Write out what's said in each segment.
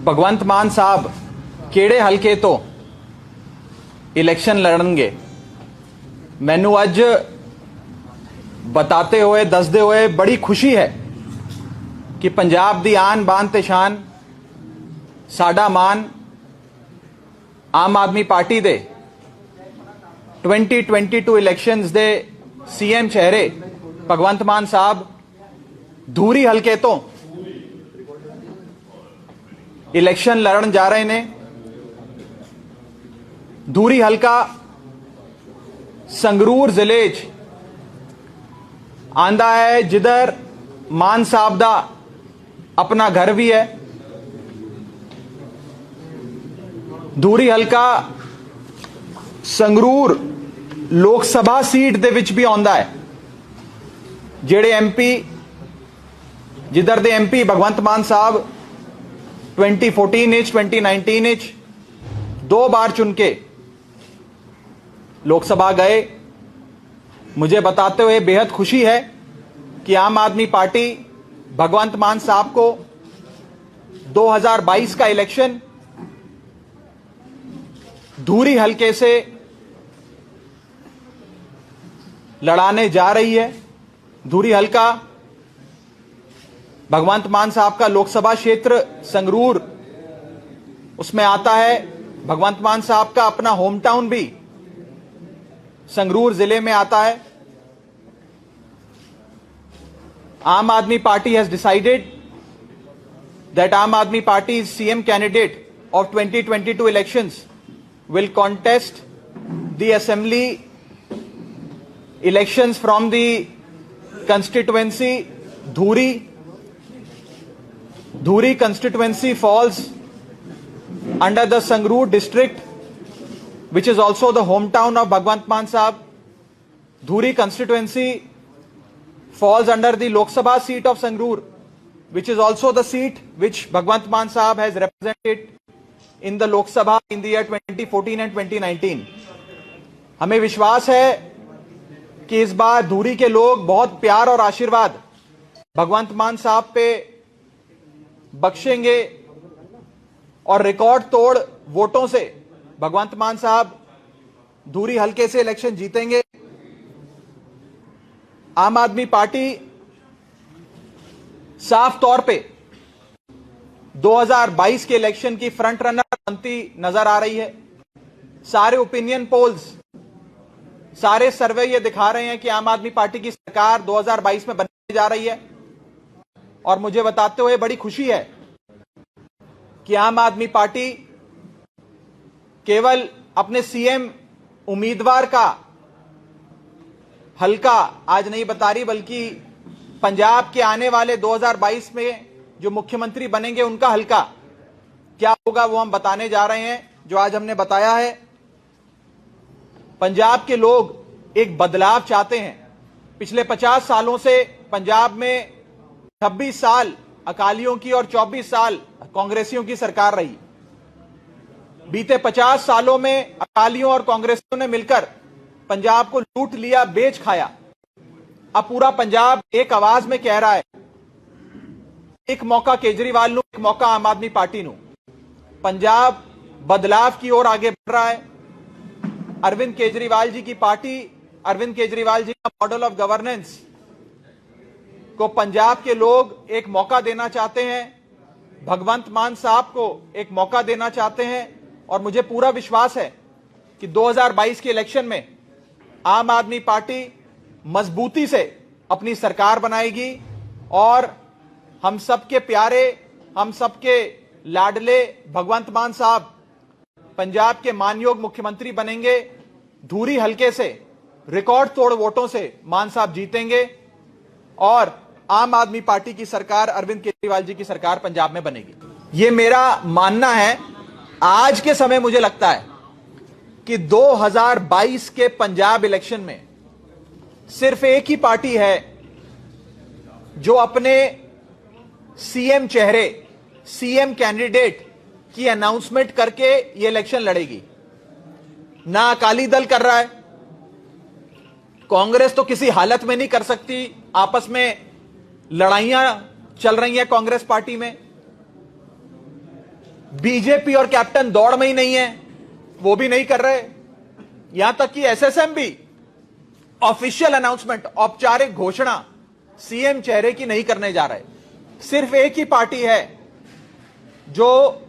भगवंत मान साहब ਕਿਹੜੇ ਹਲਕੇ ਤੋਂ इलेक्शन लड़नगे मैनू अज बताते हुए दसदे हुए बड़ी खुशी है कि पंजाब दी आन बान ते शान साडा मान आम आदमी पार्टी दे 2022 इलेक्शंस दे सीएम चेहरे भगवंत मान साहब धूरी हलके तो इलेक्शन लड़न जा रहे ने। धूरी हलका संगरूर जिले च आंदा है जिधर मान साहब दा अपना घर भी है। धूरी हलका संगरूर लोक सभा सीट दे विच भी आंदा है। जेड़े एमपी जिधर दे एमपी भगवंत मान साहब 2014 2019 दो बार चुन के लोकसभा गए। मुझे बताते हुए बेहद खुशी है कि आम आदमी पार्टी भगवंत मान साहब को 2022 का इलेक्शन धूरी हलके से लड़ाने जा रही है। धूरी हलका भगवंत मान साहब का लोकसभा क्षेत्र संगरूर उसमें आता है। भगवंत मान साहब का अपना होम टाउन भी संगरूर जिले में आता है। आम आदमी पार्टी हैज डिसाइडेड दैट आम आदमी party CM candidate of 2022 elections will contest the assembly elections from the constituency Dhuri. Dhuri constituency falls under the Sangrur district, which is also the hometown of Bhagwant Maan Sahab. Dhuri constituency falls under the Lok Sabha seat of Sangrur, which is also the seat which Bhagwant Maan Sahab has represented in the Lok Sabha in the year 2014 and 2019. हमें विश्वास है कि इस बार धूरी के लोग बहुत प्यार और आशीर्वाद भगवंत मान साहब पे बख्शेंगे और रिकॉर्ड तोड़ वोटों से भगवंत मान साहब धूरी हलके से इलेक्शन जीतेंगे। आम आदमी पार्टी साफ तौर पे 2022 के इलेक्शन की फ्रंट रनर बनती नजर आ रही है। सारे ओपिनियन पोल्स, सारे सर्वे ये दिखा रहे हैं कि आम आदमी पार्टी की सरकार 2022 में बनने जा रही है। और मुझे बताते हुए बड़ी खुशी है कि आम आदमी पार्टी केवल अपने सीएम उम्मीदवार का हलका आज नहीं बता रही, बल्कि पंजाब के आने वाले 2022 में जो मुख्यमंत्री बनेंगे उनका हलका क्या होगा वो हम बताने जा रहे हैं, जो आज हमने बताया है। पंजाब के लोग एक बदलाव चाहते हैं। पिछले 50 सालों से पंजाब में 26 साल अकालियों की और 24 साल कांग्रेसियों की सरकार रही। बीते 50 सालों में अकालियों और कांग्रेसियों ने मिलकर पंजाब को लूट लिया, बेच खाया। अब पूरा पंजाब एक आवाज में कह रहा है, एक मौका केजरीवाल नू, एक मौका आम आदमी पार्टी नू। पंजाब बदलाव की ओर आगे बढ़ रहा है। अरविंद केजरीवाल जी की पार्टी, अरविंद केजरीवाल जी का मॉडल ऑफ गवर्नेंस को पंजाब के लोग एक मौका देना चाहते हैं, भगवंत मान साहब को एक मौका देना चाहते हैं। और मुझे पूरा विश्वास है कि 2022 के इलेक्शन में आम आदमी पार्टी मजबूती से अपनी सरकार बनाएगी और हम सबके प्यारे, हम सबके लाडले भगवंत मान साहब पंजाब के मानयोग मुख्यमंत्री बनेंगे। धूरी हलके से रिकॉर्ड तोड़ वोटों से मान साहब जीतेंगे और आम आदमी पार्टी की सरकार, अरविंद केजरीवाल जी की सरकार पंजाब में बनेगी। यह मेरा मानना है। आज के समय मुझे लगता है कि 2022 के पंजाब इलेक्शन में सिर्फ एक ही पार्टी है जो अपने सीएम चेहरे, सीएम कैंडिडेट की अनाउंसमेंट करके यह इलेक्शन लड़ेगी। ना अकाली दल कर रहा है, कांग्रेस तो किसी हालत में नहीं कर सकती। आपस में लड़ाइयां चल रही हैं कांग्रेस पार्टी में। बीजेपी और कैप्टन दौड़ में ही नहीं है, वो भी नहीं कर रहे। यहां तक कि एसएसएम भी ऑफिशियल अनाउंसमेंट, औपचारिक घोषणा सीएम चेहरे की नहीं करने जा रहे। सिर्फ एक ही पार्टी है जो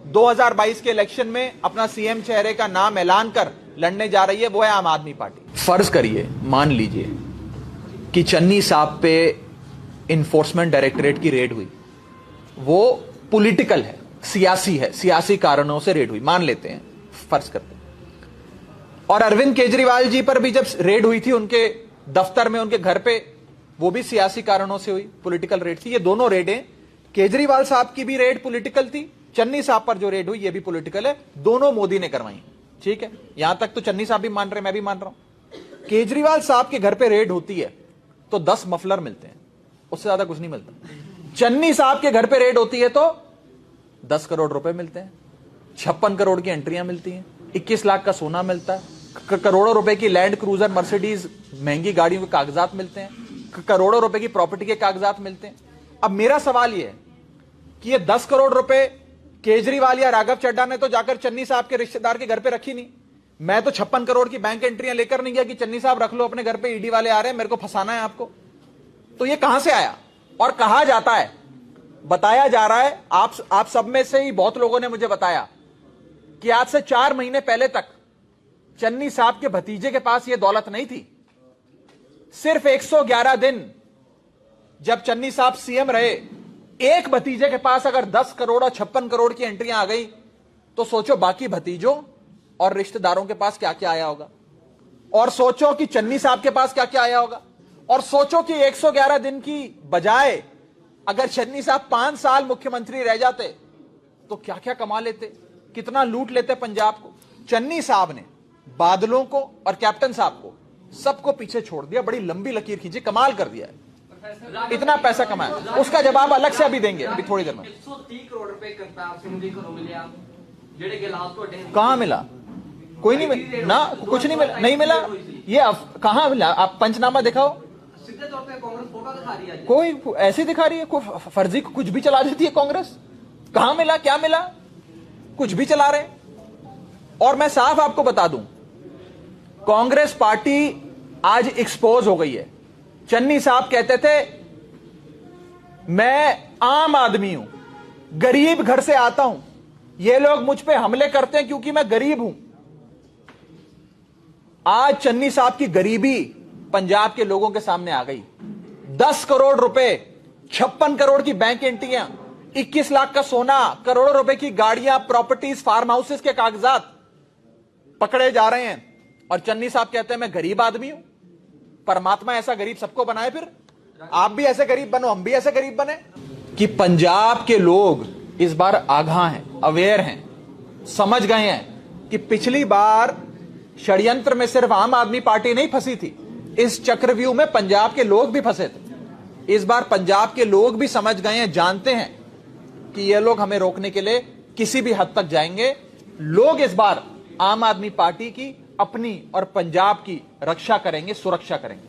2022 के इलेक्शन में अपना सीएम चेहरे का नाम ऐलान कर लड़ने जा रही है, वो है आम आदमी पार्टी। फर्ज करिए, मान लीजिए कि चन्नी साहब पे इन्फोर्समेंट डायरेक्टरेट की रेड हुई, वो पॉलिटिकल है, सियासी है, सियासी कारणों से रेड हुई, मान लेते हैं, फर्ज करते हैं। और अरविंद केजरीवाल जी पर भी जब रेड हुई थी उनके दफ्तर में, उनके घर पे, वो भी सियासी कारणों से हुई, पॉलिटिकल रेड थी। ये दोनों रेडें, केजरीवाल साहब की भी रेड पॉलिटिकल थी, चन्नी साहब पर जो रेड हुई ये भी पॉलिटिकल है, दोनों मोदी ने करवाई। ठीक है, यहां तक तो चन्नी साहब भी मान रहे, मैं भी मान रहा हूं। केजरीवाल साहब के घर पे रेड होती है तो 10 मफलर मिलते हैं, उससे ज्यादा कुछ नहीं मिलता। चन्नी साहब के घर पे रेड होती है तो 10 करोड़ रुपए मिलते हैं, 56 करोड़ की एंट्रियां मिलती हैं, 21 लाख का सोना मिलता है, करोड़ों रुपए की लैंड क्रूजर, मर्सिडीज, महंगी गाड़ियों के कागजात मिलते हैं, करोड़ों रुपए की प्रॉपर्टी के कागजात मिलते हैं। अब मेरा सवाल यह है कि ये 10 करोड़ रुपए केजरीवाल या राघव चड्ढा ने तो जाकर चन्नी साहब के रिश्तेदार के घर पे रखी नहीं। मैं तो 56 करोड़ की बैंक एंट्रियां लेकर नहीं गया कि चन्नी साहब रख लो अपने घर पे, ईडी वाले आ रहे हैं, मेरे को फंसाना है आपको। तो ये कहां से आया और कहा जाता है, बताया जा रहा है, आप सब में से ही बहुत लोगों ने मुझे बताया कि आज से 4 महीने पहले तक चन्नी साहब के भतीजे के पास यह दौलत नहीं थी। सिर्फ 111 दिन जब चन्नी साहब सीएम रहे, एक भतीजे के पास अगर 10 करोड़ और 56 करोड़ की एंट्रियां आ गई तो सोचो बाकी भतीजों और रिश्तेदारों के पास क्या क्या आया होगा, और सोचो कि चन्नी साहब के पास क्या क्या आया होगा, और सोचो कि 111 दिन की बजाय अगर चन्नी साहब 5 साल मुख्यमंत्री रह जाते तो क्या क्या कमा लेते, कितना लूट लेते पंजाब को। चन्नी साहब ने बादलों को और कैप्टन साहब को सबको पीछे छोड़ दिया, बड़ी लंबी लकीर खींची, कमाल कर दिया है, इतना पैसा कमाया। उसका जवाब अलग से अभी देंगे, अभी थोड़ी देर में। 130 करोड़ रुपए करतार सिंह जी को मिले, जेड़े गिलास को कहां मिला? कोई नहीं मिला ना, कुछ नहीं मिला, नहीं मिला। ये कहां मिला? आप पंचनामा दिखाओ। सीधे तौर पे कांग्रेस फोटो दिखा रही है, कोई ऐसे दिखा रही है, कोई फर्जी कुछ भी चला देती है कांग्रेस। कहां मिला, क्या मिला? कुछ भी चला रहे। और मैं साफ आपको बता दूं, कांग्रेस पार्टी आज एक्सपोज हो गई है। चन्नी साहब कहते थे मैं आम आदमी हूं, गरीब घर से आता हूं, ये लोग मुझ पे हमले करते हैं क्योंकि मैं गरीब हूं। आज चन्नी साहब की गरीबी पंजाब के लोगों के सामने आ गई। 10 करोड़ रुपए, 56 करोड़ की बैंक एंट्रियां, 21 लाख का सोना, करोड़ों रुपए की गाड़ियां, प्रॉपर्टीज, फार्म हाउसेस के कागजात पकड़े जा रहे हैं। और चन्नी साहब कहते हैं मैं गरीब आदमी हूं। परमात्मा ऐसा गरीब सबको बनाए, फिर आप भी ऐसे गरीब बनो, हम भी ऐसे गरीब बने। कि पंजाब के लोग इस बार आगाह हैं, अवेयर हैं, समझ गए हैं कि पिछली बार षड्यंत्र में सिर्फ आम आदमी पार्टी नहीं फंसी थी, इस चक्रव्यूह में पंजाब के लोग भी फंसे थे। इस बार पंजाब के लोग भी समझ गए हैं, जानते हैं कि ये लोग हमें रोकने के लिए किसी भी हद तक जाएंगे। लोग इस बार आम आदमी पार्टी की, अपनी और पंजाब की रक्षा करेंगे, सुरक्षा करेंगे।